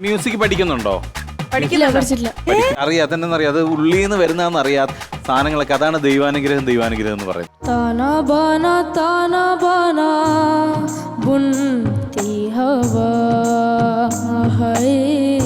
Music പഠിക്കുന്നുണ്ടോ? പഠിച്ചില്ല. അറിയാം, അതെന്നറിയാം, അത് ഉള്ളിന്ന് വരുന്നതെന്ന് അറിയാം സാധനങ്ങളൊക്കെ. അതാണ് ദൈവാനുഗ്രഹം എന്ന് പറയുന്നത്. ताना बाना बुनती हवा है